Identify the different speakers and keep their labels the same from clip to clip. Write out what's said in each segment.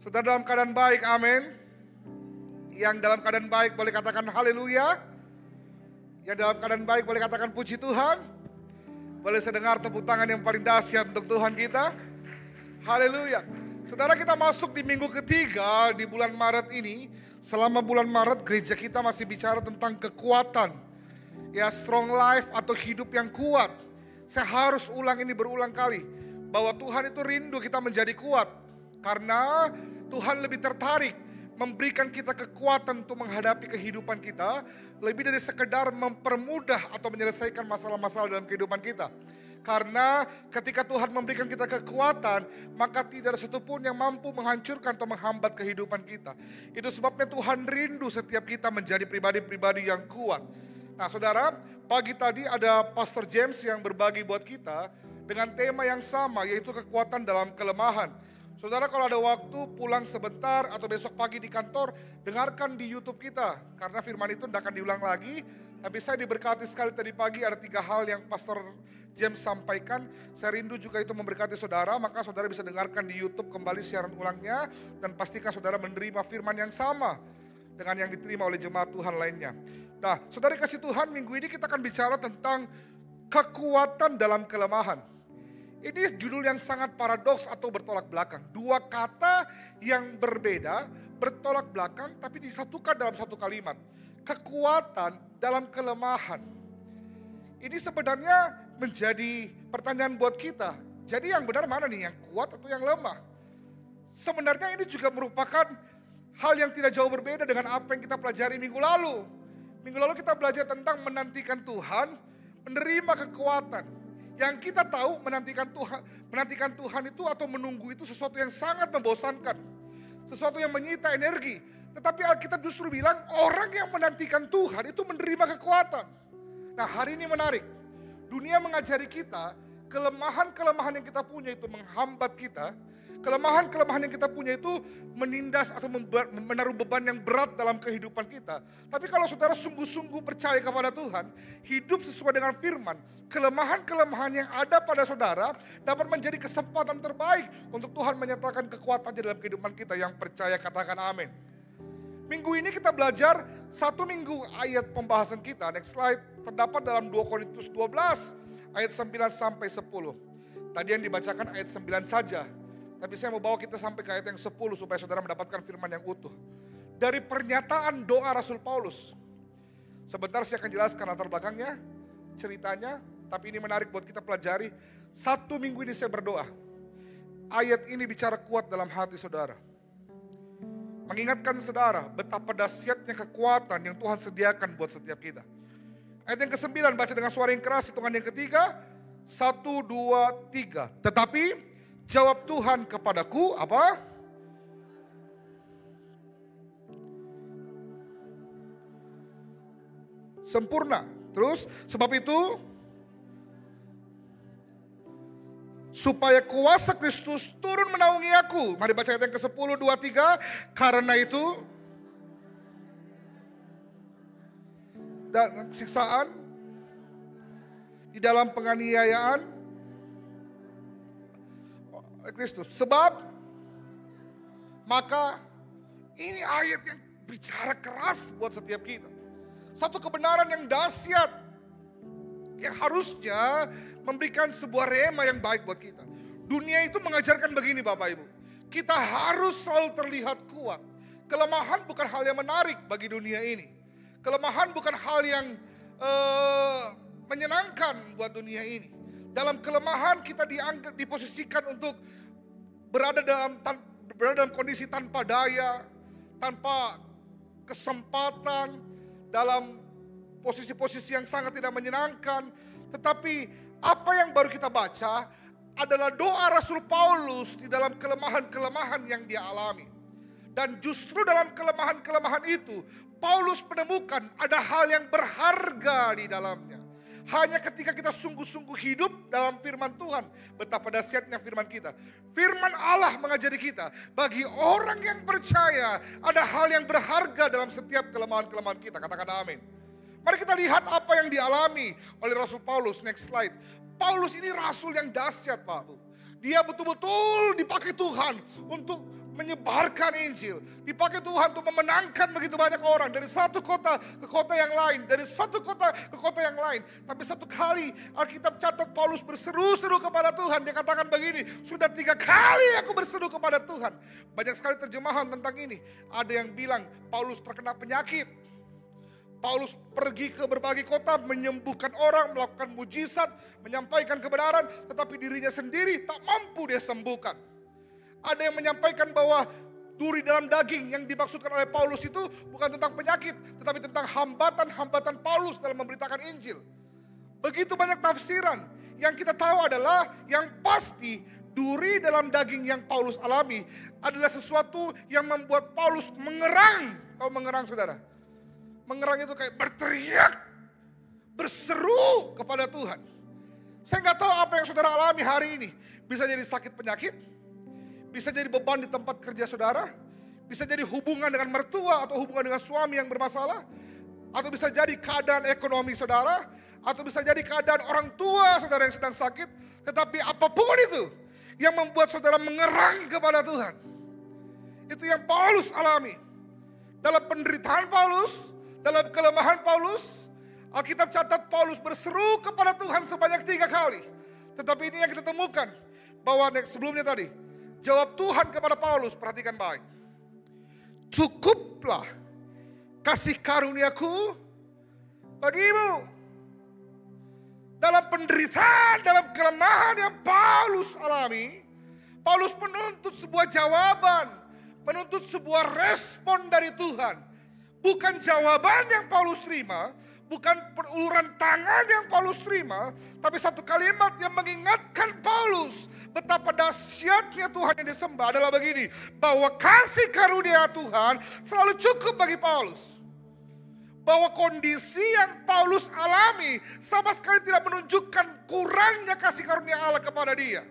Speaker 1: Saudara dalam keadaan baik, amin. Yang dalam keadaan baik boleh katakan haleluya. Yang dalam keadaan baik boleh katakan puji Tuhan. Boleh saya dengar tepuk tangan yang paling dahsyat untuk Tuhan kita. Haleluya. Saudara, kita masuk di minggu ketiga di bulan Maret ini. Selama bulan Maret gereja kita masih bicara tentang kekuatan. Ya, strong life atau hidup yang kuat. Saya harus ulang ini berulang kali. Bahwa Tuhan itu rindu kita menjadi kuat. Karena Tuhan lebih tertarik memberikan kita kekuatan untuk menghadapi kehidupan kita. Lebih dari sekedar mempermudah atau menyelesaikan masalah-masalah dalam kehidupan kita. Karena ketika Tuhan memberikan kita kekuatan, maka tidak ada satupun yang mampu menghancurkan atau menghambat kehidupan kita. Itu sebabnya Tuhan rindu setiap kita menjadi pribadi-pribadi yang kuat. Nah saudara, pagi tadi ada Pastor James yang berbagi buat kita dengan tema yang sama, yaitu kekuatan dalam kelemahan. Saudara, kalau ada waktu pulang sebentar atau besok pagi di kantor, dengarkan di YouTube kita. Karena firman itu tidak akan diulang lagi. Tapi saya diberkati sekali tadi pagi, ada 3 hal yang Pastor James sampaikan. Saya rindu juga itu memberkati saudara, maka saudara bisa dengarkan di YouTube kembali siaran ulangnya. Dan pastikan saudara menerima firman yang sama dengan yang diterima oleh jemaat Tuhan lainnya. Nah, saudara kasih Tuhan, minggu ini kita akan bicara tentang kekuatan dalam kelemahan. Ini judul yang sangat paradoks atau bertolak belakang. 2 kata yang berbeda, bertolak belakang, tapi disatukan dalam satu kalimat. Kekuatan dalam kelemahan. Ini sebenarnya menjadi pertanyaan buat kita. Jadi yang benar mana nih, yang kuat atau yang lemah? Sebenarnya ini juga merupakan hal yang tidak jauh berbeda dengan apa yang kita pelajari minggu lalu. Minggu lalu kita belajar tentang menantikan Tuhan, menerima kekuatan. Yang kita tahu menantikan Tuhan itu atau menunggu itu sesuatu yang sangat membosankan. Sesuatu yang menyita energi. Tetapi Alkitab justru bilang orang yang menantikan Tuhan itu menerima kekuatan. Nah, hari ini menarik. Dunia mengajari kita kelemahan-kelemahan yang kita punya itu menghambat kita. Kelemahan-kelemahan yang kita punya itu menindas atau menaruh beban yang berat dalam kehidupan kita. Tapi kalau saudara sungguh-sungguh percaya kepada Tuhan, hidup sesuai dengan firman, kelemahan-kelemahan yang ada pada saudara dapat menjadi kesempatan terbaik untuk Tuhan menyatakan kekuatannya dalam kehidupan kita. Yang percaya katakan amin. Minggu ini kita belajar 1 minggu ayat pembahasan kita. Next slide, terdapat dalam 2 Korintus 12 ayat 9 sampai 10. Tadi yang dibacakan ayat 9 saja. Tapi saya mau bawa kita sampai ke ayat yang 10 supaya saudara mendapatkan firman yang utuh. Dari pernyataan doa Rasul Paulus. Sebentar saya akan jelaskan latar belakangnya, ceritanya. Tapi ini menarik buat kita pelajari. 1 minggu ini saya berdoa. Ayat ini bicara kuat dalam hati saudara. Mengingatkan saudara betapa dahsyatnya kekuatan yang Tuhan sediakan buat setiap kita. Ayat yang ke-9 baca dengan suara yang keras, hitungan yang ketiga. 1, 2, 3. Tetapi jawab Tuhan kepadaku apa? Sempurna. Terus sebab itu supaya kuasa Kristus turun menaungi aku. Mari baca ayat yang ke-10, 2, 3. Karena itu dan siksaan di dalam penganiayaan Kristus. Sebab maka ini ayat yang bicara keras buat setiap kita. Satu kebenaran yang dahsyat yang harusnya memberikan sebuah rema yang baik buat kita. Dunia itu mengajarkan begini Bapak Ibu. Kita harus selalu terlihat kuat. Kelemahan bukan hal yang menarik bagi dunia ini. Kelemahan bukan hal yang menyenangkan buat dunia ini. Dalam kelemahan kita dianggap, diposisikan untuk berada dalam kondisi tanpa daya, tanpa kesempatan, dalam posisi-posisi yang sangat tidak menyenangkan. Tetapi apa yang baru kita baca adalah doa Rasul Paulus di dalam kelemahan-kelemahan yang dia alami. Dan justru dalam kelemahan-kelemahan itu, Paulus menemukan ada hal yang berharga di dalamnya. Hanya ketika kita sungguh-sungguh hidup dalam firman Tuhan, betapa dahsyatnya firman kita. Firman Allah mengajari kita, bagi orang yang percaya, ada hal yang berharga dalam setiap kelemahan-kelemahan kita. Katakan amin. Mari kita lihat apa yang dialami oleh Rasul Paulus. Next slide. Paulus ini rasul yang dahsyat Pak Bu. Dia betul-betul dipakai Tuhan untuk menyebarkan Injil. Dipakai Tuhan untuk memenangkan begitu banyak orang. Dari satu kota ke kota yang lain. Dari satu kota ke kota yang lain. Tapi satu kali Alkitab catat Paulus berseru-seru kepada Tuhan. Dia katakan begini, sudah 3 kali aku berseru kepada Tuhan. Banyak sekali terjemahan tentang ini. Ada yang bilang Paulus terkena penyakit. Paulus pergi ke berbagai kota, menyembuhkan orang, melakukan mujizat, menyampaikan kebenaran, tetapi dirinya sendiri tak mampu dia sembuhkan. Ada yang menyampaikan bahwa duri dalam daging yang dimaksudkan oleh Paulus itu bukan tentang penyakit, tetapi tentang hambatan-hambatan Paulus dalam memberitakan Injil. Begitu banyak tafsiran. Yang kita tahu adalah yang pasti duri dalam daging yang Paulus alami adalah sesuatu yang membuat Paulus mengerang. Tahu mengerang, saudara? Mengerang itu kayak berteriak, berseru kepada Tuhan. Saya nggak tahu apa yang saudara alami hari ini. Bisa jadi sakit penyakit, bisa jadi beban di tempat kerja saudara, bisa jadi hubungan dengan mertua atau hubungan dengan suami yang bermasalah, atau bisa jadi keadaan ekonomi saudara, atau bisa jadi keadaan orang tua saudara yang sedang sakit. Tetapi apapun itu yang membuat saudara mengerang kepada Tuhan, itu yang Paulus alami. Dalam penderitaan Paulus, dalam kelemahan Paulus, Alkitab catat Paulus berseru kepada Tuhan sebanyak 3 kali. Tetapi ini yang kita temukan, bahwa sebelumnya tadi, jawab Tuhan kepada Paulus, perhatikan baik. Cukuplah kasih karuniaku bagimu. Dalam penderitaan, dalam kelemahan yang Paulus alami, Paulus menuntut sebuah jawaban, menuntut sebuah respon dari Tuhan. Bukan jawaban yang Paulus terima, bukan uluran tangan yang Paulus terima, tapi satu kalimat yang mengingatkan Paulus betapa dahsyatnya Tuhan yang disembah adalah begini, bahwa kasih karunia Tuhan selalu cukup bagi Paulus. Bahwa kondisi yang Paulus alami sama sekali tidak menunjukkan kurangnya kasih karunia Allah kepada dia.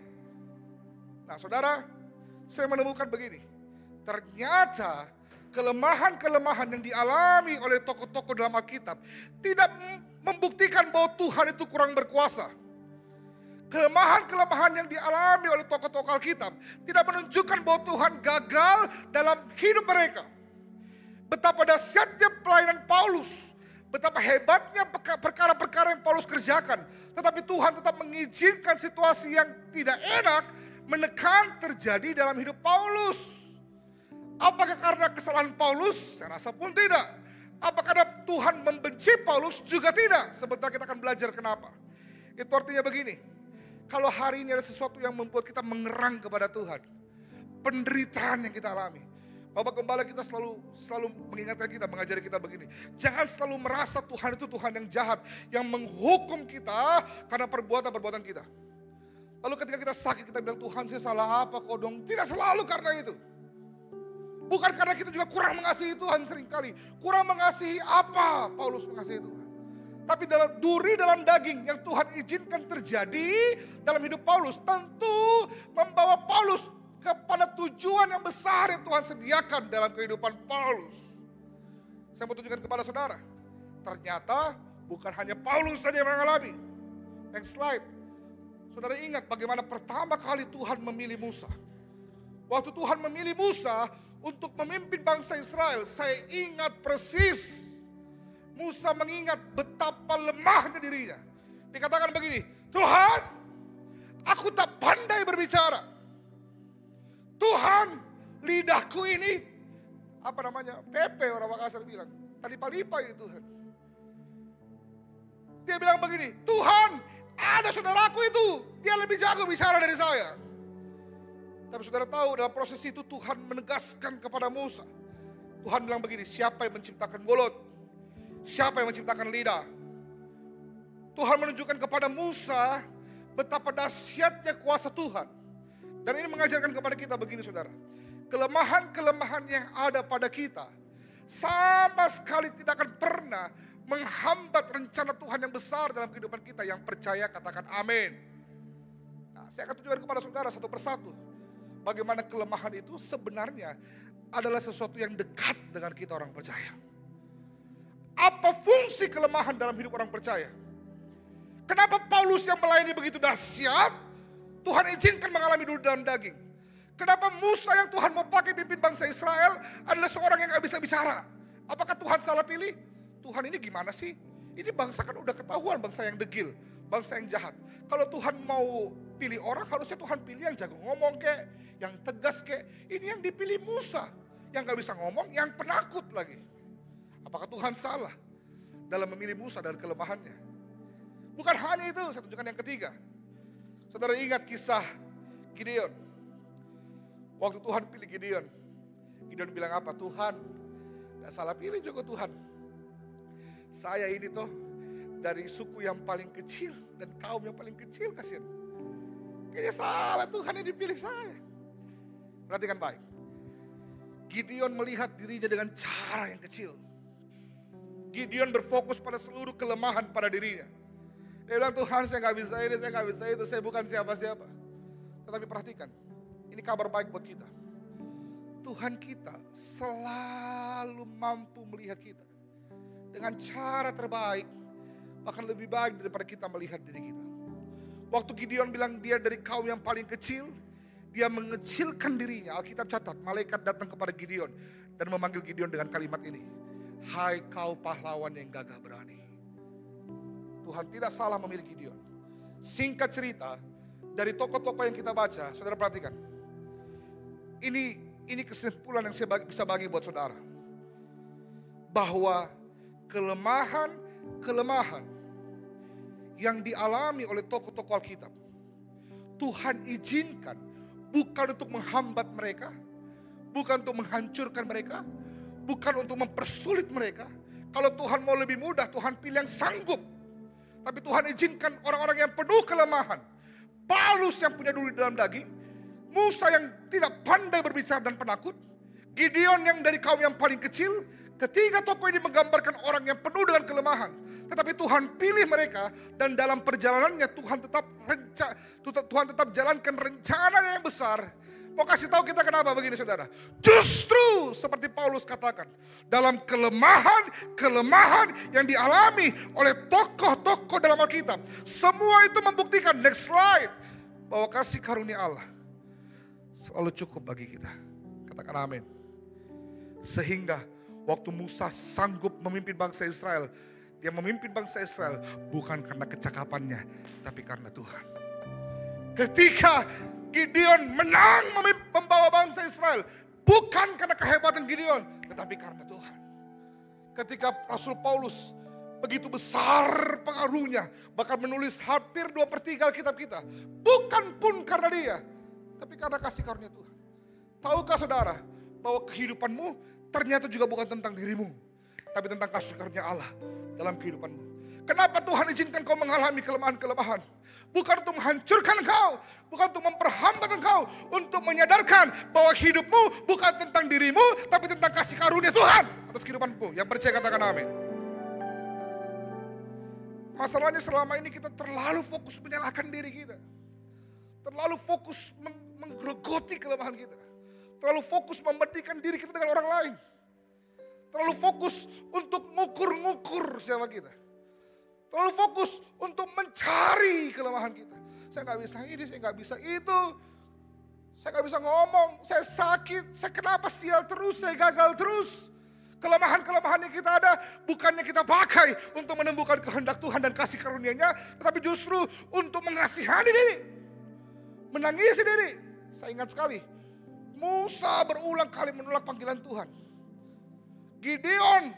Speaker 1: Nah, saudara, saya menemukan begini, ternyata kelemahan-kelemahan yang dialami oleh tokoh-tokoh dalam Alkitab tidak membuktikan bahwa Tuhan itu kurang berkuasa. Kelemahan-kelemahan yang dialami oleh tokoh-tokoh Alkitab tidak menunjukkan bahwa Tuhan gagal dalam hidup mereka. Betapa dahsyatnya pelayanan Paulus, betapa hebatnya perkara-perkara yang Paulus kerjakan, tetapi Tuhan tetap mengizinkan situasi yang tidak enak menekan terjadi dalam hidup Paulus. Apakah karena kesalahan Paulus? Saya rasa pun tidak. Apakah karena Tuhan membenci Paulus? Juga tidak. Sebentar kita akan belajar kenapa. Itu artinya begini. Kalau hari ini ada sesuatu yang membuat kita mengerang kepada Tuhan, penderitaan yang kita alami, Bapak Gembala kita selalu mengingatkan kita, mengajari kita begini. Jangan selalu merasa Tuhan itu Tuhan yang jahat, yang menghukum kita karena perbuatan-perbuatan kita. Lalu ketika kita sakit, kita bilang, Tuhan saya salah apa kok dong? Tidak selalu karena itu. Bukan karena kita juga kurang mengasihi Tuhan seringkali. Kurang mengasihi apa Paulus mengasihi Tuhan. Tapi dalam duri dalam daging yang Tuhan izinkan terjadi dalam hidup Paulus, tentu membawa Paulus kepada tujuan yang besar yang Tuhan sediakan dalam kehidupan Paulus. Saya mau tunjukkan kepada saudara. Ternyata bukan hanya Paulus saja yang mengalami. Next slide. Saudara ingat bagaimana pertama kali Tuhan memilih Musa. Waktu Tuhan memilih Musa untuk memimpin bangsa Israel, saya ingat persis. Musa mengingat betapa lemahnya dirinya. Dikatakan begini, Tuhan, aku tak pandai berbicara. Tuhan, lidahku ini, Pepe orang Makassar bilang, talipa-lipa ini Tuhan. Dia bilang begini, Tuhan, ada saudaraku itu, dia lebih jago bicara dari saya. Tapi saudara tahu dalam proses itu Tuhan menegaskan kepada Musa. Tuhan bilang begini, siapa yang menciptakan mulut? Siapa yang menciptakan lidah? Tuhan menunjukkan kepada Musa betapa dahsyatnya kuasa Tuhan. Dan ini mengajarkan kepada kita begini saudara. Kelemahan-kelemahan yang ada pada kita sama sekali tidak akan pernah menghambat rencana Tuhan yang besar dalam kehidupan kita. Yang percaya katakan amin. Nah, saya akan tunjukkan kepada saudara satu persatu. Bagaimana kelemahan itu sebenarnya adalah sesuatu yang dekat dengan kita orang percaya. Apa fungsi kelemahan dalam hidup orang percaya? Kenapa Paulus yang melayani begitu dahsyat, Tuhan izinkan mengalami duri dalam daging? Kenapa Musa yang Tuhan mau pakai pimpin bangsa Israel adalah seorang yang gak bisa bicara? Apakah Tuhan salah pilih? Tuhan ini gimana sih? Ini bangsa kan udah ketahuan bangsa yang degil, bangsa yang jahat. Kalau Tuhan mau pilih orang, harusnya Tuhan pilih yang jago ngomong kek, yang tegas kek. Ini yang dipilih Musa, yang gak bisa ngomong, yang penakut lagi. Apakah Tuhan salah dalam memilih Musa dan kelemahannya? Bukan hanya itu, saya tunjukkan yang ketiga. Saudara ingat kisah Gideon. Waktu Tuhan pilih Gideon, Gideon bilang apa? Tuhan, gak salah pilih juga Tuhan. Saya ini tuh dari suku yang paling kecil dan kaum yang paling kecil, kasihan. Kayaknya salah Tuhan yang dipilih saya. Perhatikan baik. Gideon melihat dirinya dengan cara yang kecil. Gideon berfokus pada seluruh kelemahan pada dirinya. Dia bilang, Tuhan saya gak bisa ini, saya gak bisa itu, saya bukan siapa-siapa. Tetapi perhatikan, ini kabar baik buat kita. Tuhan kita selalu mampu melihat kita dengan cara terbaik, bahkan lebih baik daripada kita melihat diri kita. Waktu Gideon bilang dia dari kaum yang paling kecil, dia mengecilkan dirinya. Alkitab catat, malaikat datang kepada Gideon dan memanggil Gideon dengan kalimat ini. Hai kau pahlawan yang gagah berani. Tuhan tidak salah memilih Gideon. Singkat cerita, dari tokoh-tokoh yang kita baca, saudara perhatikan. Ini kesimpulan yang saya bisa bagi buat saudara. Bahwa kelemahan yang dialami oleh tokoh-tokoh Alkitab, Tuhan izinkan bukan untuk menghambat mereka, bukan untuk menghancurkan mereka, bukan untuk mempersulit mereka. Kalau Tuhan mau lebih mudah, Tuhan pilih yang sanggup. Tapi Tuhan izinkan orang-orang yang penuh kelemahan. Paulus yang punya duri dalam daging, Musa yang tidak pandai berbicara dan penakut, Gideon yang dari kaum yang paling kecil. Ketiga tokoh ini menggambarkan orang yang penuh dengan kelemahan. Tetapi Tuhan pilih mereka dan dalam perjalanannya Tuhan tetap jalankan rencananya yang besar. Mau kasih tahu kita kenapa begini saudara. Justru seperti Paulus katakan, dalam kelemahan yang dialami oleh tokoh-tokoh dalam Alkitab, semua itu membuktikan, next slide, bahwa kasih karunia Allah selalu cukup bagi kita. Katakan amin. Sehingga waktu Musa sanggup memimpin bangsa Israel, dia memimpin bangsa Israel bukan karena kecakapannya, tapi karena Tuhan. Ketika Gideon menang membawa bangsa Israel, bukan karena kehebatan Gideon, tetapi karena Tuhan. Ketika Rasul Paulus begitu besar pengaruhnya, bahkan menulis hampir 2/3 Alkitab kita, bukan pun karena dia, tapi karena kasih karunia Tuhan. Tahukah saudara bahwa kehidupanmu ternyata juga bukan tentang dirimu, tapi tentang kasih karunia Allah dalam kehidupanmu. Kenapa Tuhan izinkan kau mengalami kelemahan-kelemahan? Bukan untuk menghancurkan engkau, bukan untuk memperhambat engkau, untuk menyadarkan bahwa hidupmu bukan tentang dirimu, tapi tentang kasih karunia Tuhan atas kehidupanmu. Yang percaya katakan amin. Masalahnya selama ini kita terlalu fokus menyalahkan diri kita. Terlalu fokus menggerogoti kelemahan kita. Terlalu fokus membandingkan diri kita dengan orang lain. Terlalu fokus untuk ngukur-ngukur siapa kita. Terlalu fokus untuk mencari kelemahan kita. Saya gak bisa ini, saya gak bisa itu. Saya gak bisa ngomong, saya sakit, saya kenapa sial terus, saya gagal terus. Kelemahan-kelemahan yang kita ada bukannya kita pakai untuk menemukan kehendak Tuhan dan kasih karunia-Nya, tetapi justru untuk mengasihani diri. Menangisi diri. Saya ingat sekali, Musa berulang kali menolak panggilan Tuhan. Gideon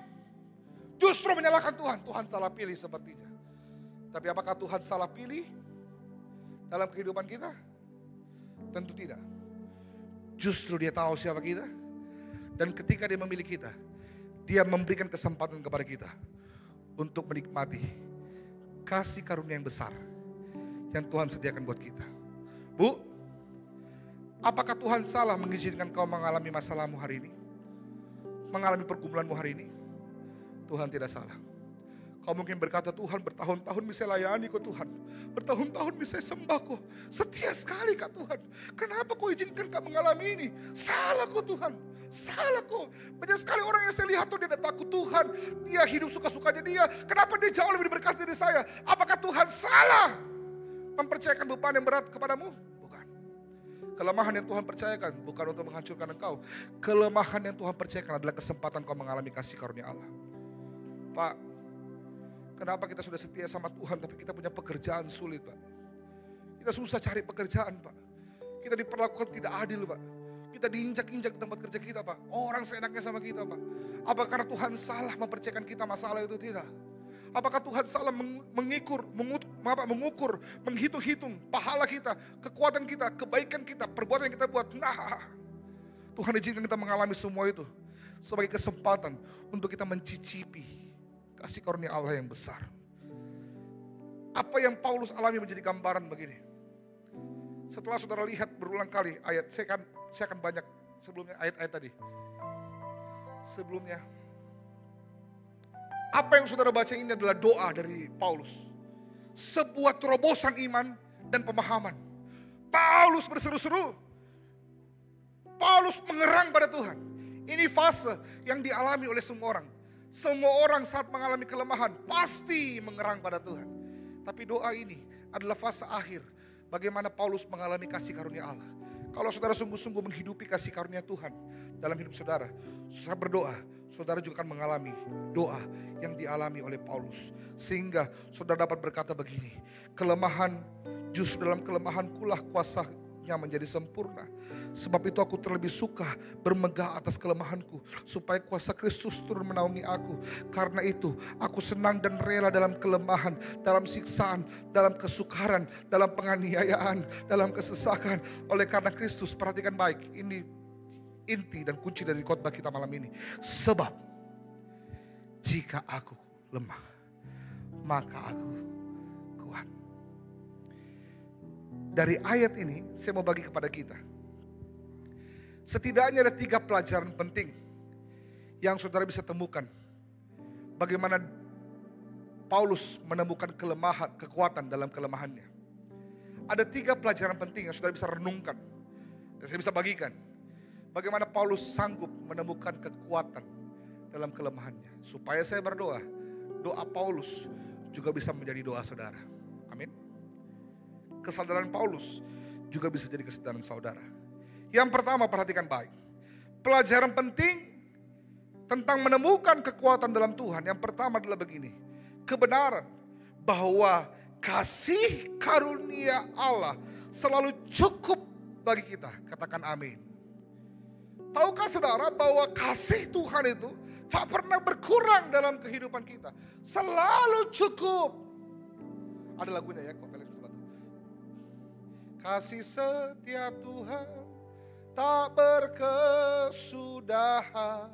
Speaker 1: justru menyalahkan Tuhan. Tuhan salah pilih sepertinya. Tapi apakah Tuhan salah pilih dalam kehidupan kita? Tentu tidak. Justru dia tahu siapa kita. Dan ketika dia memilih kita, dia memberikan kesempatan kepada kita untuk menikmati kasih karunia yang besar yang Tuhan sediakan buat kita. Bu, apakah Tuhan salah mengizinkan kau mengalami masalahmu hari ini? Mengalami pergumulanmu hari ini? Tuhan tidak salah. Kau mungkin berkata, Tuhan bertahun-tahun bisa layani kok Tuhan. Bertahun-tahun bisa sembah kok. Setia sekali kak Tuhan. Kenapa kau izinkan kau mengalami ini? Salah kok Tuhan. Salah kok. Banyak sekali orang yang saya lihat tuh dia tidak takut Tuhan. Dia hidup suka-sukanya dia. Kenapa dia jauh lebih diberkati dari saya? Apakah Tuhan salah mempercayakan beban yang berat kepadamu? Bukan. Kelemahan yang Tuhan percayakan bukan untuk menghancurkan engkau. Kelemahan yang Tuhan percayakan adalah kesempatan kau mengalami kasih karunia Allah. Pak, kenapa kita sudah setia sama Tuhan tapi kita punya pekerjaan sulit, Pak? Kita susah cari pekerjaan, Pak. Kita diperlakukan tidak adil, Pak. Kita diinjak-injak di tempat kerja kita, Pak. Orang seenaknya sama kita, Pak. Apa karena Tuhan salah mempercayakan kita masalah itu? Tidak. Apakah Tuhan salah mengukur, menghitung pahala kita, kekuatan kita, kebaikan kita, perbuatan yang kita buat? Nah, Tuhan izinkan kita mengalami semua itu sebagai kesempatan untuk kita mencicipi kasih karunia Allah yang besar. Apa yang Paulus alami menjadi gambaran begini. Setelah saudara lihat berulang kali ayat, saya akan banyak sebelumnya ayat-ayat tadi. Sebelumnya, apa yang saudara baca ini adalah doa dari Paulus. Sebuah terobosan iman dan pemahaman. Paulus berseru-seru. Paulus mengerang pada Tuhan. Ini fase yang dialami oleh semua orang. Semua orang saat mengalami kelemahan pasti mengerang pada Tuhan. Tapi doa ini adalah fase akhir. Bagaimana Paulus mengalami kasih karunia Allah. Kalau saudara sungguh-sungguh menghidupi kasih karunia Tuhan dalam hidup saudara, saudara berdoa, saudara juga akan mengalami doa yang dialami oleh Paulus. Sehingga saudara dapat berkata begini, kelemahan, justru dalam kelemahankulah kuasanya menjadi sempurna. Sebab itu aku terlebih suka bermegah atas kelemahanku, supaya kuasa Kristus turun menaungi aku. Karena itu aku senang dan rela dalam kelemahan, dalam siksaan, dalam kesukaran, dalam penganiayaan, dalam kesesakan. Oleh karena Kristus, perhatikan baik, ini inti dan kunci dari khotbah kita malam ini. Sebab jika aku lemah, maka aku kuat. Dari ayat ini saya mau bagi kepada kita. Setidaknya ada 3 pelajaran penting yang saudara bisa temukan. Bagaimana Paulus menemukan kelemahan, kekuatan dalam kelemahannya. Ada 3 pelajaran penting yang saudara bisa renungkan. Dan saya bisa bagikan. Bagaimana Paulus sanggup menemukan kekuatan dalam kelemahannya. Supaya saya berdoa, doa Paulus juga bisa menjadi doa saudara. Amin. Kesadaran Paulus juga bisa jadi kesadaran saudara. Yang pertama, perhatikan baik. Pelajaran penting tentang menemukan kekuatan dalam Tuhan. Yang pertama adalah begini. Kebenaran bahwa kasih karunia Allah selalu cukup bagi kita. Katakan amin. Tahukah saudara bahwa kasih Tuhan itu tak pernah berkurang dalam kehidupan kita. Selalu cukup. Ada lagunya ya, kok Felix bisa bantu. Kasih setiap Tuhan tak berkesudahan,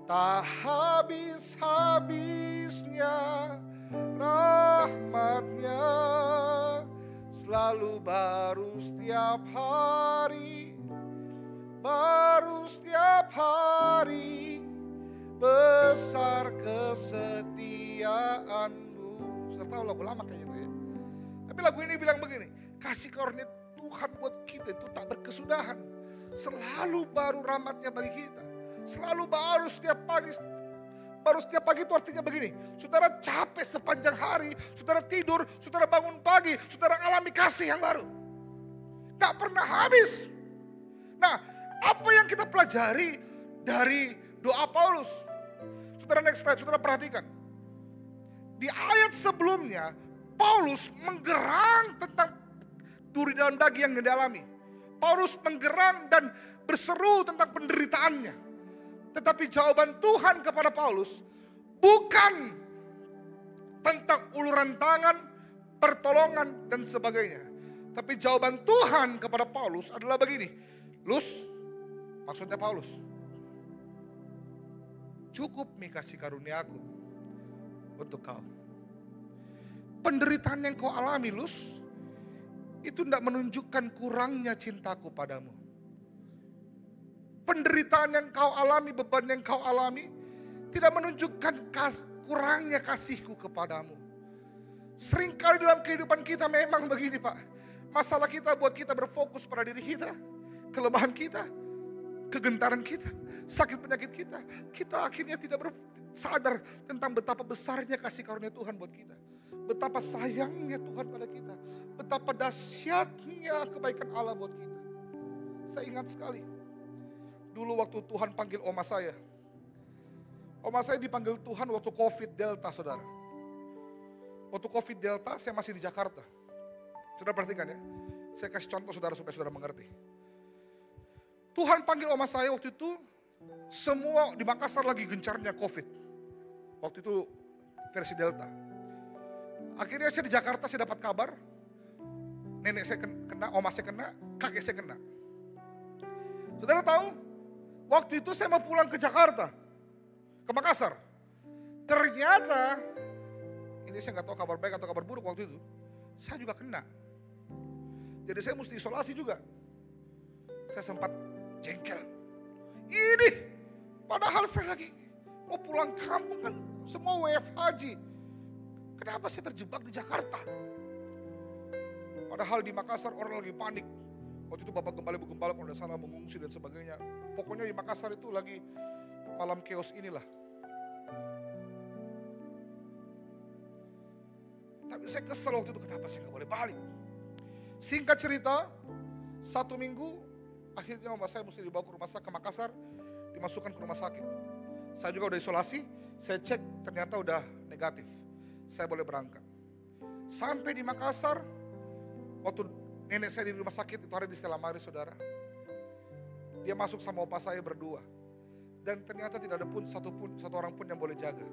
Speaker 1: tak habis-habisnya rahmatnya, selalu baru setiap hari, besar kesetiaanmu. Sudah tahu lagu lama kayaknya itu ya. Tapi lagu ini bilang begini, kasih karunia Tuhan buat kita itu tak berkesudahan. Selalu baru rahmatnya bagi kita. Selalu baru setiap pagi. Baru setiap pagi itu artinya begini. Saudara capek sepanjang hari. Saudara tidur, saudara bangun pagi. Saudara alami kasih yang baru. Gak pernah habis. Nah, apa yang kita pelajari dari doa Paulus? Saudara next slide, saudara perhatikan. Di ayat sebelumnya, Paulus menggerang tentang duri dalam daging yang dialami. Paulus menggerang dan berseru tentang penderitaannya. Tetapi jawaban Tuhan kepada Paulus bukan tentang uluran tangan, pertolongan dan sebagainya. Tapi jawaban Tuhan kepada Paulus adalah begini. Lus, maksudnya Paulus, cukup mi kasih karuniaku untuk kau. Penderitaan yang kau alami, Lus, itu tidak menunjukkan kurangnya cintaku padamu. Penderitaan yang kau alami, beban yang kau alami, tidak menunjukkan kurangnya kasihku kepadamu. Seringkali dalam kehidupan kita memang begini Pak. Masalah kita buat kita berfokus pada diri kita. Kelemahan kita, kegentaran kita, sakit penyakit kita. Kita akhirnya tidak sadar tentang betapa besarnya kasih karunia Tuhan buat kita. Betapa sayangnya Tuhan pada kita. Betapa dahsyatnya kebaikan Allah buat kita. Saya ingat sekali. Dulu waktu Tuhan panggil oma saya. Oma saya dipanggil Tuhan waktu COVID Delta, saudara. Waktu COVID Delta saya masih di Jakarta. Saudara perhatikan ya. Saya kasih contoh saudara supaya saudara mengerti. Tuhan panggil oma saya waktu itu. Semua di Makassar lagi gencarnya COVID. Waktu itu versi Delta. Akhirnya saya di Jakarta, saya dapat kabar. Nenek saya kena, oma saya kena, kakek saya kena. Saudara tahu, waktu itu saya mau pulang ke Jakarta, ke Makassar. Ternyata, ini saya nggak tahu kabar baik atau kabar buruk waktu itu. Saya juga kena. Jadi saya mesti isolasi juga. Saya sempat jengkel. Ini, padahal saya lagi mau pulang kampung kan, semua WFH. Kenapa saya terjebak di Jakarta? Padahal di Makassar orang lagi panik. Waktu itu Bapak Gembala Ibu Gembala kalau tidak salah mengungsi dan sebagainya. Pokoknya di Makassar itu lagi malam chaos inilah. Tapi saya kesel waktu itu, kenapa saya nggak boleh balik? Singkat cerita, 1 minggu akhirnya mama saya mesti dibawa ke rumah sakit ke Makassar, dimasukkan ke rumah sakit. Saya juga udah isolasi, saya cek ternyata udah negatif. Saya boleh berangkat. Sampai di Makassar, waktu nenek saya di rumah sakit, itu hari di Stella Maris, saudara. Dia masuk sama opa saya berdua. Dan ternyata tidak ada pun satu orang pun yang boleh jaga.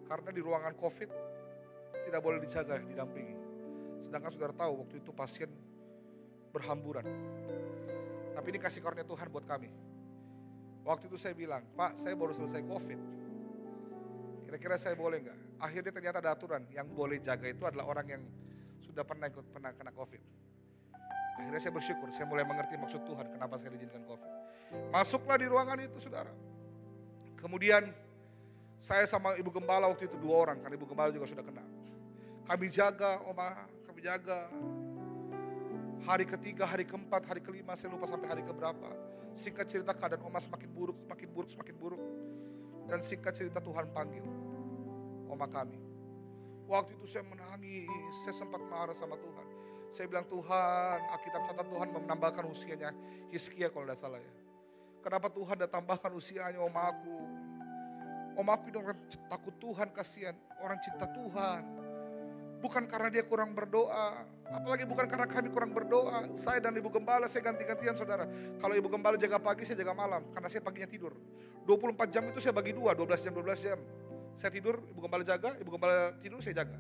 Speaker 1: Karena di ruangan COVID, tidak boleh dijaga, didampingi. Sedangkan saudara tahu waktu itu pasien berhamburan. Tapi ini kasih karunia Tuhan buat kami. Waktu itu saya bilang, Pak, saya baru selesai COVID. Kira-kira saya boleh nggak? Akhirnya ternyata ada aturan, yang boleh jaga itu adalah orang yang sudah pernah kena COVID. Akhirnya saya bersyukur, saya mulai mengerti maksud Tuhan kenapa saya diizinkan COVID. Masuklah di ruangan itu, saudara. Kemudian saya sama Ibu Gembala waktu itu 2 orang, karena Ibu Gembala juga sudah kena. Kami jaga, Oma, kami jaga. Hari ketiga, hari keempat, hari kelima, saya lupa sampai hari keberapa. Singkat cerita keadaan Oma semakin buruk, semakin buruk, semakin buruk. Dan singkat cerita Tuhan panggil Oma kami. Waktu itu saya menangis, saya sempat marah sama Tuhan. Saya bilang, Tuhan, Alkitab catat Tuhan menambahkan usianya Hizkia kalau tidak salah ya. Kenapa Tuhan dah tambahkan usianya Oma aku? Oma aku itu orang takut Tuhan, kasihan, orang cinta Tuhan. Bukan karena dia kurang berdoa, apalagi bukan karena kami kurang berdoa. Saya dan Ibu Gembala, saya ganti-gantian saudara. Kalau Ibu Gembala jaga pagi, saya jaga malam. Karena saya paginya tidur. 24 jam itu saya bagi 2, 12 jam. Saya tidur, Ibu Gembala jaga, Ibu Gembala tidur, saya jaga.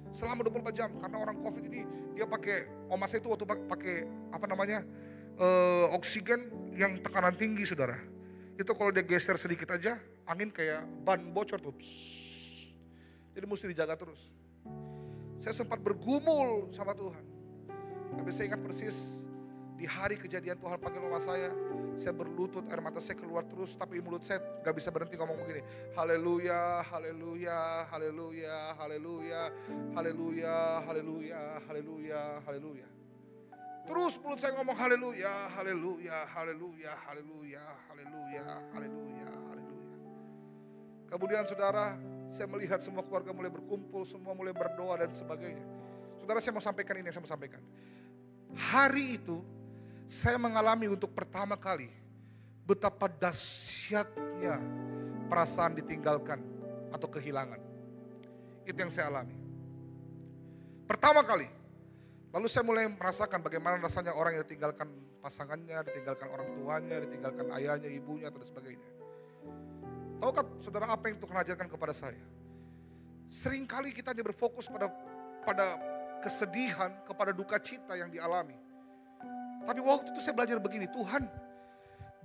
Speaker 1: Selama 24 jam, karena orang COVID ini, dia pakai, oma saya itu waktu pakai, oksigen yang tekanan tinggi saudara. Itu kalau dia geser sedikit aja, angin kayak ban bocor tuh. Jadi mesti dijaga terus. Saya sempat bergumul sama Tuhan. Tapi saya ingat persis di hari kejadian Tuhan panggil oma saya berlutut, air mata saya keluar terus, tapi mulut saya gak bisa berhenti ngomong begini. Haleluya, haleluya, haleluya, haleluya, haleluya, haleluya, haleluya, haleluya. Terus mulut saya ngomong haleluya, haleluya, haleluya, haleluya, haleluya, haleluya, haleluya. Kemudian saudara, saya melihat semua keluarga mulai berkumpul, semua mulai berdoa dan sebagainya. Saudara, saya mau sampaikan ini yang saya mau sampaikan. Hari itu saya mengalami untuk pertama kali betapa dahsyatnya perasaan ditinggalkan atau kehilangan. Itu yang saya alami. Pertama kali. Lalu saya mulai merasakan bagaimana rasanya orang yang ditinggalkan pasangannya, ditinggalkan orang tuanya, ditinggalkan ayahnya, ibunya, dan sebagainya. Tahukah saudara apa yang Tuhan ajarkan kepada saya? Seringkali kita hanya berfokus pada kesedihan, kepada duka cita yang dialami. Tapi waktu itu saya belajar begini, Tuhan,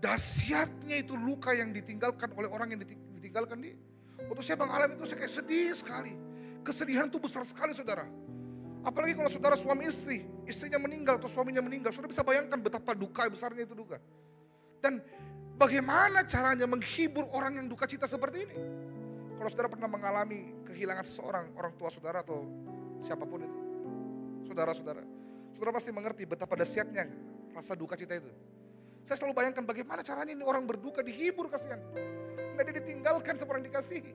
Speaker 1: dahsyatnya itu luka yang ditinggalkan oleh orang yang ditinggalkan dia. Waktu saya mengalami itu saya kayak sedih sekali. Kesedihan itu besar sekali saudara. Apalagi kalau saudara suami istri, istrinya meninggal atau suaminya meninggal, saudara bisa bayangkan betapa duka besarnya itu duka. Dan bagaimana caranya menghibur orang yang duka cita seperti ini? Kalau saudara pernah mengalami kehilangan seseorang, orang tua saudara atau siapapun itu, saudara-saudara, saudara pasti mengerti betapa dahsyatnya rasa duka cita itu. Saya selalu bayangkan bagaimana caranya ini orang berduka dihibur, kasihan. Nggak dia ditinggalkan sama orang dikasihi.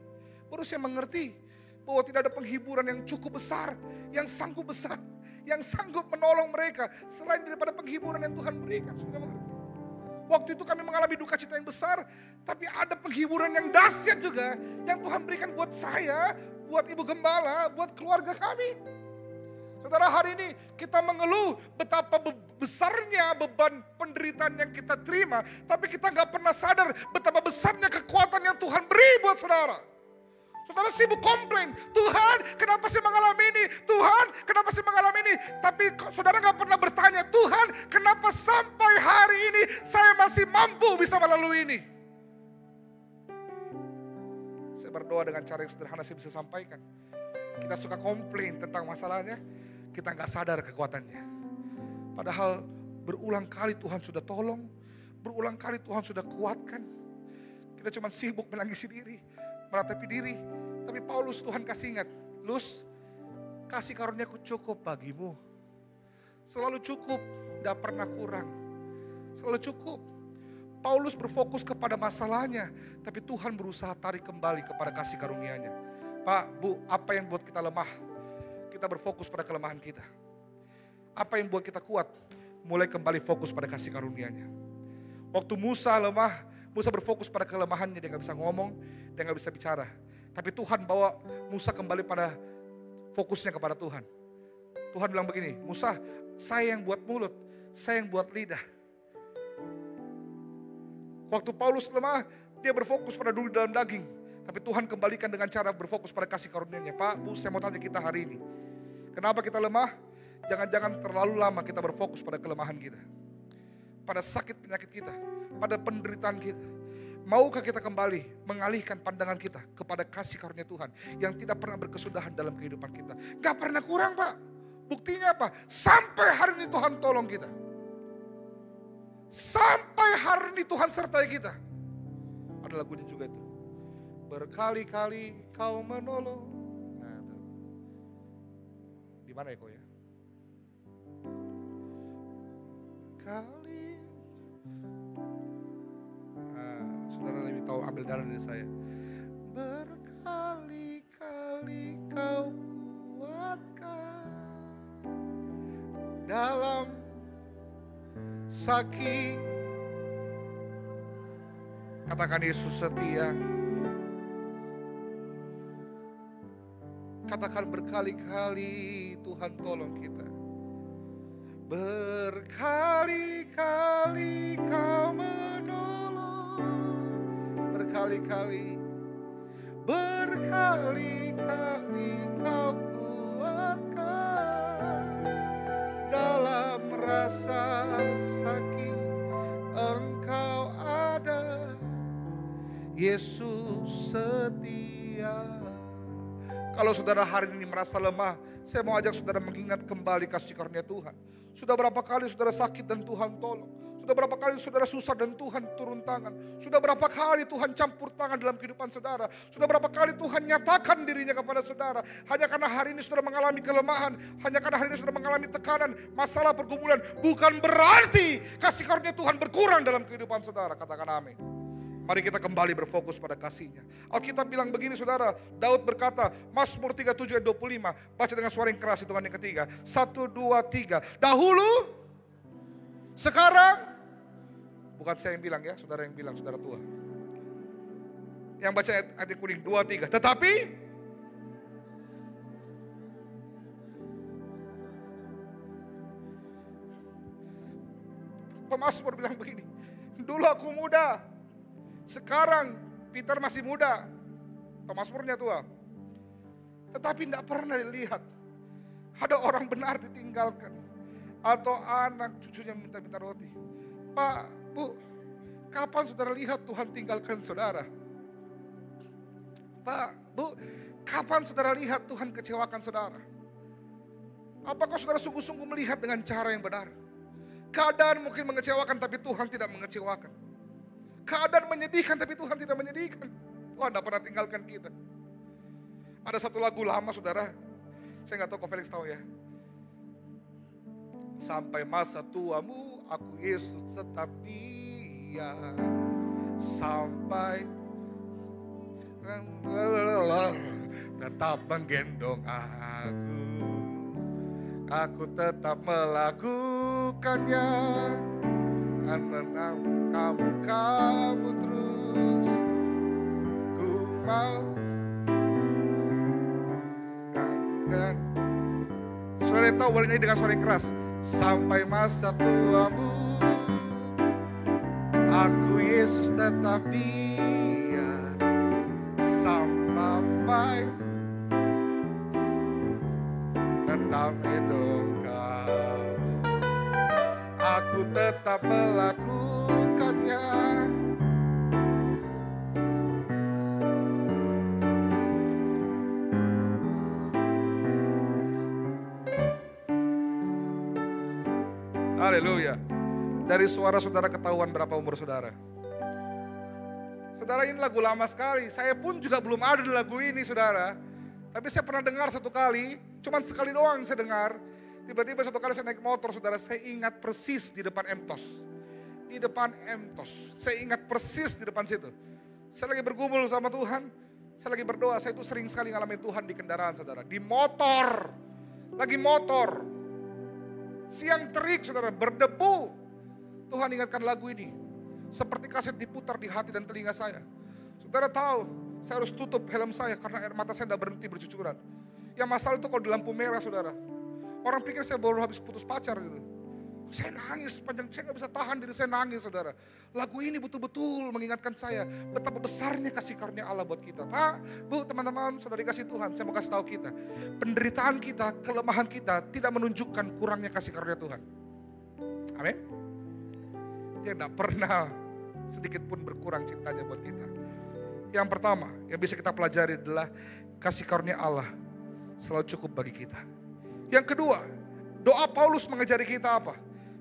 Speaker 1: Baru saya mengerti bahwa tidak ada penghiburan yang cukup besar, yang sanggup besar, yang sanggup menolong mereka selain daripada penghiburan yang Tuhan berikan. Sudah mengerti? Waktu itu kami mengalami duka cita yang besar, tapi ada penghiburan yang dahsyat juga yang Tuhan berikan buat saya, buat Ibu Gembala, buat keluarga kami. Saudara, hari ini kita mengeluh betapa besarnya beban penderitaan yang kita terima, tapi kita gak pernah sadar betapa besarnya kekuatan yang Tuhan beri buat saudara. Saudara sibuk komplain, Tuhan kenapa sih mengalami ini? Tuhan kenapa sih mengalami ini? Tapi saudara gak pernah bertanya, Tuhan kenapa sampai hari ini saya masih mampu bisa melalui ini? Saya berdoa dengan cara yang sederhana saya bisa sampaikan. Kita suka komplain tentang masalahnya, kita gak sadar kekuatannya. Padahal berulang kali Tuhan sudah tolong, berulang kali Tuhan sudah kuatkan. Kita cuma sibuk menangisi diri, meratapi diri. Tapi Paulus Tuhan kasih ingat, Lus, kasih karunia-Ku cukup bagimu. Selalu cukup, gak pernah kurang. Selalu cukup. Paulus berfokus kepada masalahnya, tapi Tuhan berusaha tarik kembali kepada kasih karunia-Nya. Pak, Bu, apa yang buat kita lemah? Kita berfokus pada kelemahan kita. Apa yang buat kita kuat? Mulai kembali fokus pada kasih karunia-Nya. Waktu Musa lemah, Musa berfokus pada kelemahannya, dia gak bisa ngomong, dia gak bisa bicara. Tapi Tuhan bawa Musa kembali pada fokusnya kepada Tuhan. Tuhan bilang begini, Musa, saya yang buat mulut, saya yang buat lidah. Waktu Paulus lemah, dia berfokus pada dulu dalam daging. Tapi Tuhan kembalikan dengan cara berfokus pada kasih karunia-Nya. Pak, Bu, saya mau tanya kita hari ini. Kenapa kita lemah? Jangan-jangan terlalu lama kita berfokus pada kelemahan kita. Pada sakit penyakit kita, pada penderitaan kita. Maukah kita kembali mengalihkan pandangan kita kepada kasih karunia Tuhan yang tidak pernah berkesudahan dalam kehidupan kita. Gak pernah kurang, Pak. Buktinya apa? Sampai hari ini Tuhan tolong kita. Sampai hari ini Tuhan sertai kita. Ada lagunya juga itu. Berkali-kali Kau menolong. Nah, itu. Di mana ya kau ya? Kali. Saudara lebih tahu ambil darah dari saya. Berkali-kali Kau kuatkan dalam sakit. Katakan Yesus setia. Katakan berkali-kali Tuhan tolong kita. Berkali-kali Kau menolong. Berkali-kali. Berkali-kali Kau kuatkan dalam rasa sakit. Engkau ada, Yesus setia. Kalau saudara hari ini merasa lemah, saya mau ajak saudara mengingat kembali kasih karunia Tuhan. Sudah berapa kali saudara sakit dan Tuhan tolong. Sudah berapa kali saudara susah dan Tuhan turun tangan. Sudah berapa kali Tuhan campur tangan dalam kehidupan saudara. Sudah berapa kali Tuhan nyatakan dirinya kepada saudara. Hanya karena hari ini saudara mengalami kelemahan. Hanya karena hari ini saudara mengalami tekanan, masalah, pergumulan. Bukan berarti kasih karunia Tuhan berkurang dalam kehidupan saudara. Katakan amin. Mari kita kembali berfokus pada kasih-Nya. Alkitab bilang begini saudara, Daud berkata, Mazmur 37 ayat 25, baca dengan suara yang keras hitungan yang ketiga. 1, 2, 3. Dahulu, sekarang, bukan saya yang bilang ya, saudara yang bilang, saudara tua. Yang baca ayat yang kuning, 2, 3. Tetapi, pemazmur bilang begini, dulu aku muda, sekarang Peter masih muda, pemazmurnya tua. Tetapi tidak pernah dilihat ada orang benar ditinggalkan, atau anak cucunya minta-minta roti. Pak, Bu, kapan saudara lihat Tuhan tinggalkan saudara? Pak, Bu, kapan saudara lihat Tuhan kecewakan saudara? Apakah saudara sungguh-sungguh melihat dengan cara yang benar? Keadaan mungkin mengecewakan, tapi Tuhan tidak mengecewakan. Keadaan menyedihkan, tapi Tuhan tidak menyedihkan. Tuhan tidak pernah tinggalkan kita. Ada satu lagu lama saudara, saya nggak tahu kok Felix tahu ya. Sampai masa tuamu, aku Yesus tetap Dia. Sampai tetap menggendong aku tetap melakukannya, karena kamu terus ku mau. Saudara yang tahu boleh nyanyi dengan suara yang keras. Sampai masa tuamu, aku Yesus tetap dia. Sampai tetap mendong kamu, aku tetap melakukannya. Haleluya. Dari suara saudara ketahuan berapa umur saudara. Saudara, ini lagu lama sekali. Saya pun juga belum ada di lagu ini saudara. Tapi saya pernah dengar satu kali, cuman sekali doang saya dengar. Tiba-tiba satu kali saya naik motor saudara, saya ingat persis di depan Emtos. Di depan Emtos, saya ingat persis di depan situ. Saya lagi bergumul sama Tuhan, saya lagi berdoa. Saya itu sering sekali ngalamin Tuhan di kendaraan saudara. Di motor, lagi motor. Siang terik saudara, berdebu. Tuhan ingatkan lagu ini. Seperti kaset diputar di hati dan telinga saya. Saudara tahu, saya harus tutup helm saya karena air mata saya tidak berhenti bercucuran. Yang masalah itu kalau di lampu merah saudara. Orang pikir saya baru habis putus pacar gitu. Saya nangis sepanjang, saya gak bisa tahan diri saya nangis saudara. Lagu ini betul-betul mengingatkan saya betapa besarnya kasih karunia Allah buat kita. Pak, Bu, teman-teman, saudara dikasih Tuhan, saya mau kasih tahu kita. Penderitaan kita, kelemahan kita tidak menunjukkan kurangnya kasih karunia Tuhan. Amin. Dia tidak pernah sedikit pun berkurang cintanya buat kita. Yang pertama yang bisa kita pelajari adalah kasih karunia Allah selalu cukup bagi kita. Yang kedua, doa Paulus mengajari kita apa?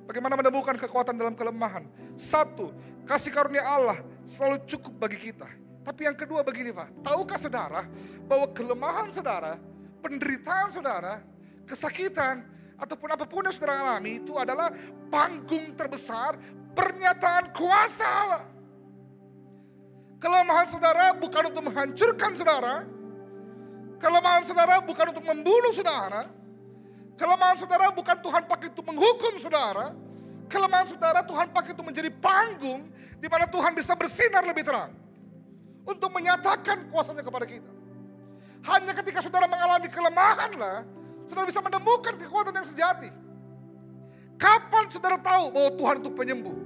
Speaker 1: Bagaimana menemukan kekuatan dalam kelemahan. Satu, kasih karunia Allah selalu cukup bagi kita. Tapi yang kedua begini Pak, tahukah saudara bahwa kelemahan saudara, penderitaan saudara, kesakitan, ataupun apapun yang saudara alami itu adalah panggung terbesar pernyataan kuasa Allah. Kelemahan saudara bukan untuk menghancurkan saudara. Kelemahan saudara bukan untuk membunuh saudara. Kelemahan saudara bukan Tuhan pakai untuk menghukum saudara. Kelemahan saudara Tuhan pakai untuk menjadi panggung di mana Tuhan bisa bersinar lebih terang. Untuk menyatakan kuasanya kepada kita. Hanya ketika saudara mengalami kelemahanlah, saudara bisa menemukan kekuatan yang sejati. Kapan saudara tahu bahwa Tuhan itu penyembuh?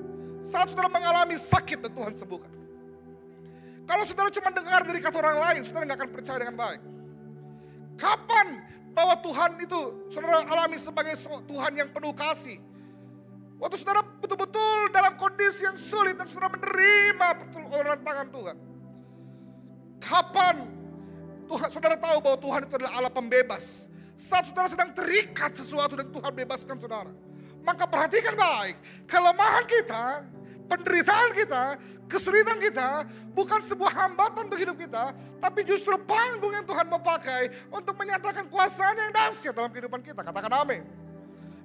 Speaker 1: Saat saudara mengalami sakit dan Tuhan sembuhkan. Kalau saudara cuma dengar dari kata orang lain, saudara gak akan percaya dengan baik. Kapan bahwa Tuhan itu saudara alami sebagai Tuhan yang penuh kasih? Waktu saudara betul-betul dalam kondisi yang sulit dan saudara menerima pertolongan tangan Tuhan. Kapan saudara tahu bahwa Tuhan itu adalah Allah pembebas? Saat saudara sedang terikat sesuatu dan Tuhan bebaskan saudara. Maka perhatikan baik, kelemahan kita, penderitaan kita, kesulitan kita bukan sebuah hambatan bagi hidup kita, tapi justru panggung yang Tuhan mau pakai untuk menyatakan kuasa-Nya yang dahsyat dalam kehidupan kita. Katakan amin.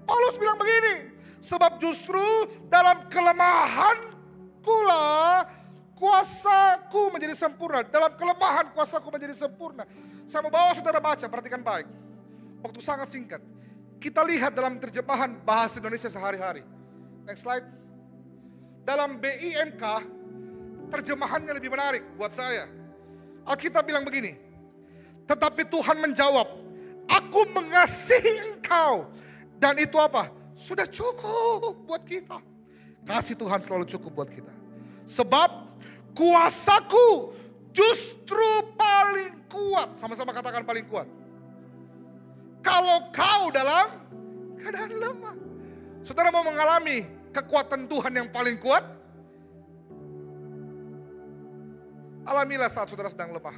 Speaker 1: Paulus bilang begini, sebab justru dalam kelemahanku lah kuasaku menjadi sempurna. Dalam kelemahan kuasaku menjadi sempurna. Saya mau bawa saudara baca, perhatikan baik. Waktu sangat singkat. Kita lihat dalam terjemahan bahasa Indonesia sehari-hari. Next slide. Dalam BINK, terjemahannya lebih menarik buat saya. Alkitab bilang begini, tetapi Tuhan menjawab, aku mengasihi engkau. Dan itu apa? Sudah cukup buat kita. Kasih Tuhan selalu cukup buat kita. Sebab kuasaku justru paling kuat. Sama-sama katakan paling kuat. Kalau kau dalam keadaan lemah. Saudara mau mengalami kekuatan Tuhan yang paling kuat? Alamilah saat saudara sedang lemah.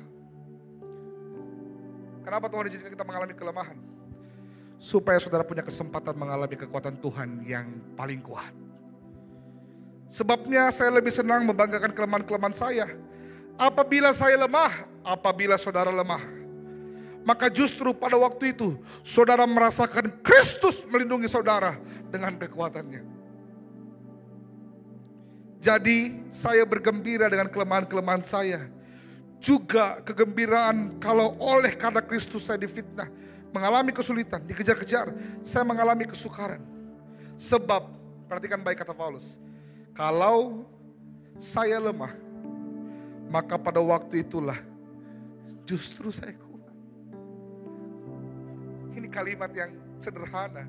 Speaker 1: Kenapa Tuhan izinkan kita mengalami kelemahan? Supaya saudara punya kesempatan mengalami kekuatan Tuhan yang paling kuat. Sebabnya saya lebih senang membanggakan kelemahan-kelemahan saya. Apabila saya lemah, apabila saudara lemah. Maka justru pada waktu itu saudara merasakan Kristus melindungi saudara dengan kekuatannya. Jadi saya bergembira dengan kelemahan-kelemahan saya. juga kegembiraan kalau oleh karena Kristus saya difitnah, mengalami kesulitan, dikejar-kejar, saya mengalami kesukaran. Sebab, perhatikan baik kata Paulus, kalau saya lemah, maka pada waktu itulah justru saya kuat. Ini kalimat yang sederhana,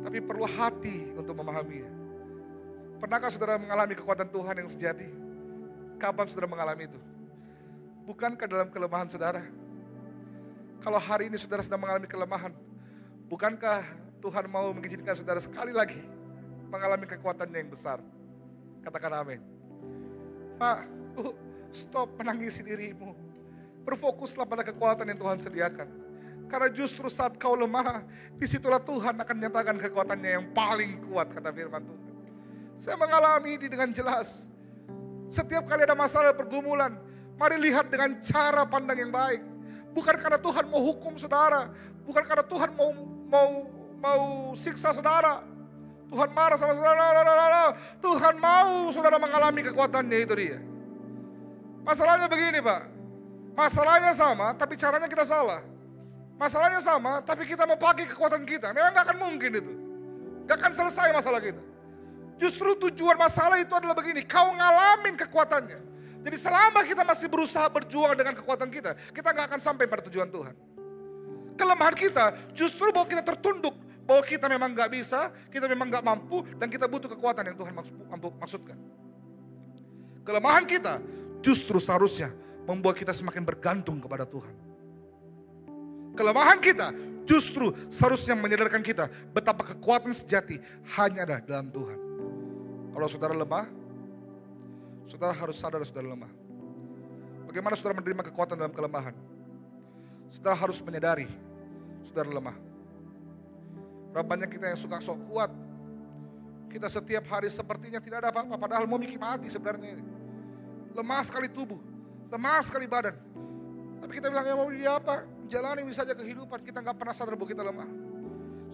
Speaker 1: tapi perlu hati untuk memahaminya. Pernahkah saudara mengalami kekuatan Tuhan yang sejati? Kapan saudara mengalami itu? Bukankah dalam kelemahan saudara? Kalau hari ini saudara sedang mengalami kelemahan, bukankah Tuhan mau mengizinkan saudara sekali lagi mengalami kekuatannya yang besar? Katakan amin. Pak, stop menangisi dirimu. Berfokuslah pada kekuatan yang Tuhan sediakan. Karena justru saat kau lemah, disitulah Tuhan akan menyatakan kekuatannya yang paling kuat, kata firman Tuhan. Saya mengalami ini dengan jelas. Setiap kali ada masalah pergumulan, mari lihat dengan cara pandang yang baik. Bukan karena Tuhan mau hukum saudara, bukan karena Tuhan mau siksa saudara. Tuhan marah sama saudara. Tuhan mau saudara mengalami kekuatannya, itu dia. Masalahnya begini Pak, masalahnya sama tapi caranya kita salah. Masalahnya sama tapi kita mau pakai kekuatan kita, memang gak akan mungkin itu. Gak akan selesai masalah kita. Justru tujuan masalah itu adalah begini, kau ngalamin kekuatannya. Jadi selama kita masih berusaha berjuang dengan kekuatan kita gak akan sampai pada tujuan Tuhan. Kelemahan kita justru bahwa kita tertunduk, bahwa kita memang gak bisa, kita memang gak mampu, dan kita butuh kekuatan yang Tuhan maksudkan. Kelemahan kita justru seharusnya membuat kita semakin bergantung kepada Tuhan. Kelemahan kita justru seharusnya menyadarkan kita betapa kekuatan sejati hanya ada dalam Tuhan. Kalau saudara lemah, saudara harus sadar saudara lemah. Bagaimana saudara menerima kekuatan dalam kelemahan? Saudara harus menyadari saudara lemah. Berapa banyak kita yang suka sok kuat. Kita setiap hari sepertinya tidak ada apa-apa, padahal mau mikir mati sebenarnya ini. Lemah sekali tubuh, lemah sekali badan. Tapi kita bilang, ya mau jadi apa? Jalani saja kehidupan, kita gak pernah sadar bahwa kita lemah.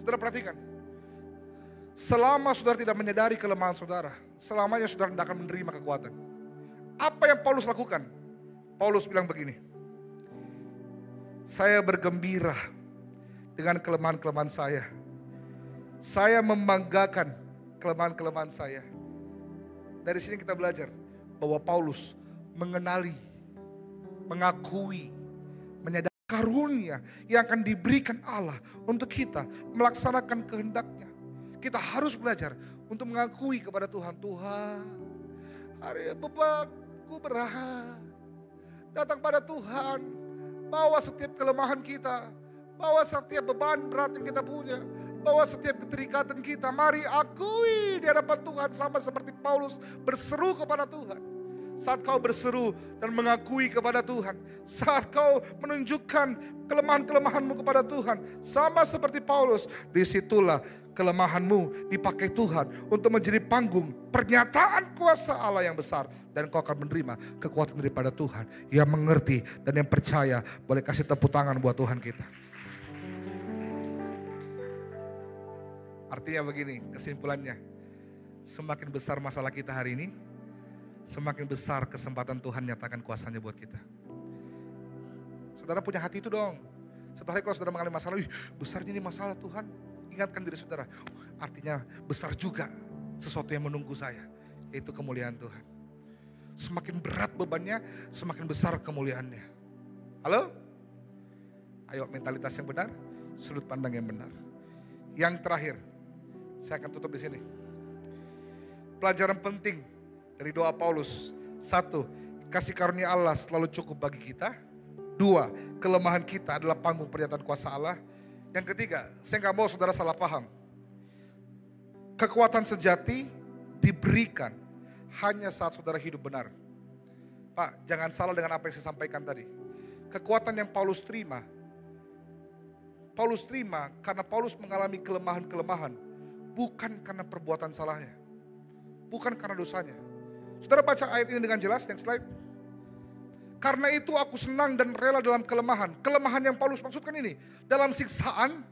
Speaker 1: Saudara perhatikan, selama saudara tidak menyadari kelemahan saudara, selamanya saudara tidak akan menerima kekuatan. Apa yang Paulus lakukan? Paulus bilang begini, saya bergembira dengan kelemahan-kelemahan saya. Saya membanggakan kelemahan-kelemahan saya. Dari sini kita belajar bahwa Paulus mengenali, mengakui, menyadari karunia yang akan diberikan Allah untuk kita melaksanakan kehendaknya. Kita harus belajar untuk mengakui kepada Tuhan, Tuhan, hari bebanku berat. Datang pada Tuhan, bawa setiap kelemahan kita, bawa setiap beban berat yang kita punya, bawa setiap keterikatan kita. Mari akui di hadapan Tuhan, sama seperti Paulus berseru kepada Tuhan. Saat kau berseru dan mengakui kepada Tuhan, saat kau menunjukkan kelemahan-kelemahanmu kepada Tuhan, sama seperti Paulus, disitulah kelemahanmu dipakai Tuhan untuk menjadi panggung pernyataan kuasa Allah yang besar. Dan kau akan menerima kekuatan daripada Tuhan yang mengerti dan yang percaya. Boleh kasih tepuk tangan buat Tuhan kita. Artinya begini, kesimpulannya, semakin besar masalah kita hari ini, semakin besar kesempatan Tuhan nyatakan kuasanya buat kita. Saudara punya hati itu dong. Setelah kalau saudara mengalami masalah, besarnya ini masalah Tuhan. Ingatkan diri saudara, artinya besar juga sesuatu yang menunggu saya, yaitu kemuliaan Tuhan. Semakin berat bebannya, semakin besar kemuliaannya. Halo? Ayo, mentalitas yang benar, sudut pandang yang benar. Yang terakhir, saya akan tutup di sini. Pelajaran penting dari doa Paulus. 1, kasih karunia Allah selalu cukup bagi kita. 2, kelemahan kita adalah panggung pernyataan kuasa Allah. Yang ketiga, saya gak mau saudara salah paham. Kekuatan sejati diberikan hanya saat saudara hidup benar. Pak, jangan salah dengan apa yang saya sampaikan tadi. Kekuatan yang Paulus terima karena Paulus mengalami kelemahan-kelemahan, bukan karena perbuatan salahnya, bukan karena dosanya. Saudara baca ayat ini dengan jelas, next slide. Karena itu aku senang dan rela dalam kelemahan. Kelemahan yang Paulus maksudkan ini, dalam siksaan,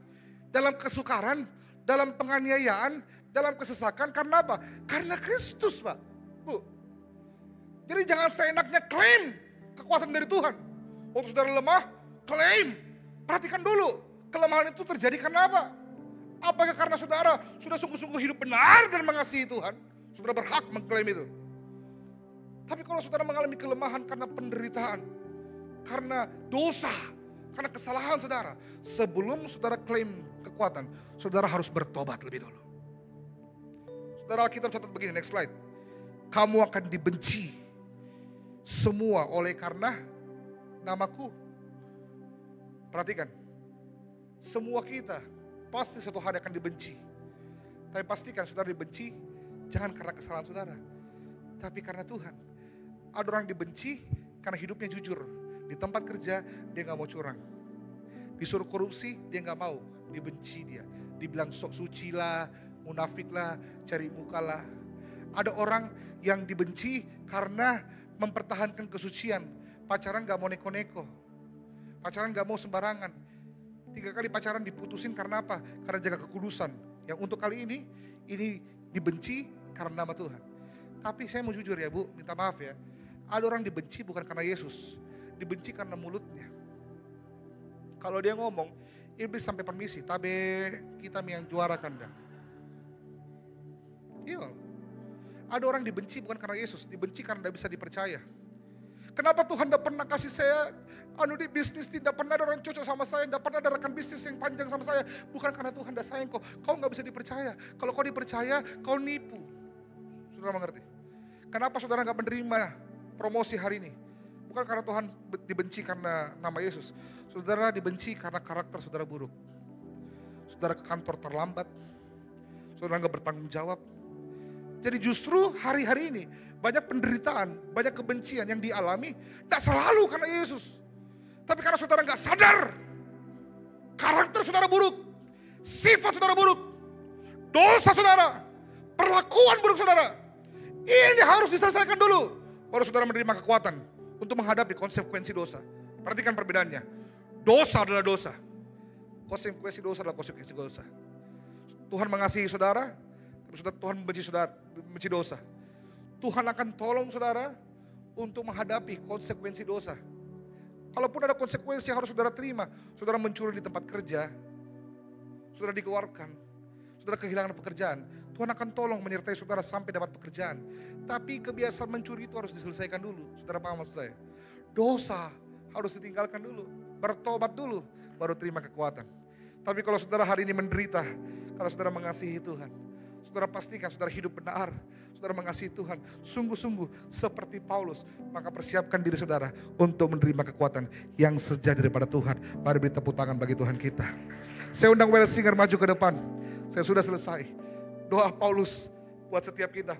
Speaker 1: dalam kesukaran, dalam penganiayaan, dalam kesesakan. Karena apa? Karena Kristus, Pak. Bu. Jadi jangan seenaknya klaim kekuatan dari Tuhan. Waktu saudara lemah, klaim. Perhatikan dulu, kelemahan itu terjadi karena apa? Apakah karena saudara sudah sungguh-sungguh hidup benar dan mengasihi Tuhan? Saudara berhak mengklaim itu. Tapi kalau saudara mengalami kelemahan karena penderitaan, karena dosa, karena kesalahan saudara, sebelum saudara klaim kekuatan, saudara harus bertobat lebih dulu. Saudara, Alkitab catat begini, next slide. Kamu akan dibenci semua oleh karena namaku. Perhatikan, semua kita pasti suatu hari akan dibenci. Tapi pastikan saudara dibenci jangan karena kesalahan saudara, tapi karena Tuhan. Ada orang dibenci karena hidupnya jujur. Di tempat kerja dia gak mau curang. Disuruh korupsi dia gak mau, dibenci dia. Dibilang sok suci lah, munafik lah, cari muka lah. Ada orang yang dibenci karena mempertahankan kesucian. Pacaran gak mau neko-neko. Pacaran gak mau sembarangan. 3 kali pacaran diputusin karena apa? Karena jaga kekudusan. Yang untuk kali ini dibenci karena nama Tuhan. Tapi saya mau jujur ya Bu, minta maaf ya. Ada orang dibenci bukan karena Yesus. Dibenci karena mulutnya. Kalau dia ngomong, iblis sampai permisi, tabe kita yang juara kanda. Iya. Ada orang dibenci bukan karena Yesus, dibenci karena tidak bisa dipercaya. Kenapa Tuhan tidak pernah kasih saya di bisnis, tidak pernah ada orang cocok sama saya, tidak pernah ada rekan bisnis yang panjang sama saya. Bukan karena Tuhan tidak sayang kau, kau nggak bisa dipercaya. Kalau kau dipercaya, kau nipu. Saudara mengerti? Kenapa saudara nggak menerima promosi hari ini? Bukan karena Tuhan dibenci karena nama Yesus. Saudara dibenci karena karakter saudara buruk. Saudara ke kantor terlambat. Saudara nggak bertanggung jawab. Jadi justru hari-hari ini banyak penderitaan, banyak kebencian yang dialami, tidak selalu karena Yesus. Tapi karena saudara nggak sadar, karakter saudara buruk, sifat saudara buruk, dosa saudara, perlakuan buruk saudara. Ini harus diselesaikan dulu, baru saudara menerima kekuatan untuk menghadapi konsekuensi dosa. Perhatikan perbedaannya. Dosa adalah dosa. Konsekuensi dosa adalah konsekuensi dosa. Tuhan mengasihi saudara, Tuhan membenci dosa. Tuhan akan tolong saudara untuk menghadapi konsekuensi dosa. Kalaupun ada konsekuensi yang harus saudara terima, saudara mencuri di tempat kerja, saudara dikeluarkan, saudara kehilangan pekerjaan, Tuhan akan tolong menyertai saudara sampai dapat pekerjaan. Tapi kebiasaan mencuri itu harus diselesaikan dulu. Saudara paham maksud saya? Dosa harus ditinggalkan dulu, bertobat dulu, baru terima kekuatan. Tapi kalau saudara hari ini menderita, kalau saudara mengasihi Tuhan, saudara pastikan saudara hidup benar, saudara mengasihi Tuhan, sungguh-sungguh seperti Paulus, maka persiapkan diri saudara untuk menerima kekuatan yang sejati daripada Tuhan. Mari beri tepuk tangan bagi Tuhan kita. Saya undang well singer maju ke depan. Saya sudah selesai. Doa Paulus buat setiap kita.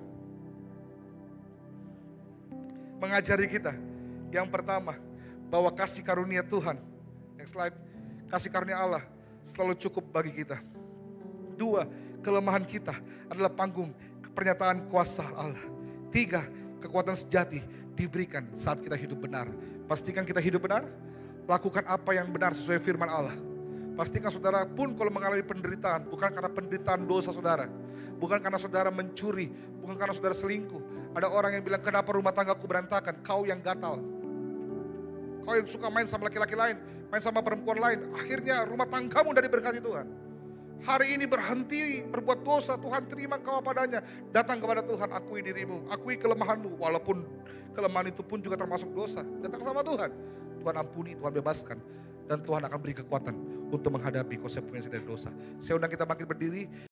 Speaker 1: Mengajari kita. Yang pertama, bahwa kasih karunia Tuhan. Next slide. Kasih karunia Allah selalu cukup bagi kita. 2, kelemahan kita adalah panggung pernyataan kuasa Allah. 3, kekuatan sejati diberikan saat kita hidup benar. Pastikan kita hidup benar, lakukan apa yang benar sesuai firman Allah. Pastikan saudara pun kalau mengalami penderitaan, bukan karena penderitaan dosa saudara, bukan karena saudara mencuri, bukan karena saudara selingkuh. Ada orang yang bilang, kenapa rumah tanggaku berantakan? Kau yang gatal. Kau yang suka main sama laki-laki lain, main sama perempuan lain. Akhirnya rumah tanggamu udah diberkati Tuhan. Hari ini berhenti berbuat dosa, Tuhan terima kau padanya. Datang kepada Tuhan, akui dirimu, akui kelemahanmu. Walaupun kelemahan itu pun juga termasuk dosa. Datang sama Tuhan. Tuhan ampuni, Tuhan bebaskan. Dan Tuhan akan beri kekuatan untuk menghadapi konsekuensi dari dosa. Saya undang kita bangkit berdiri.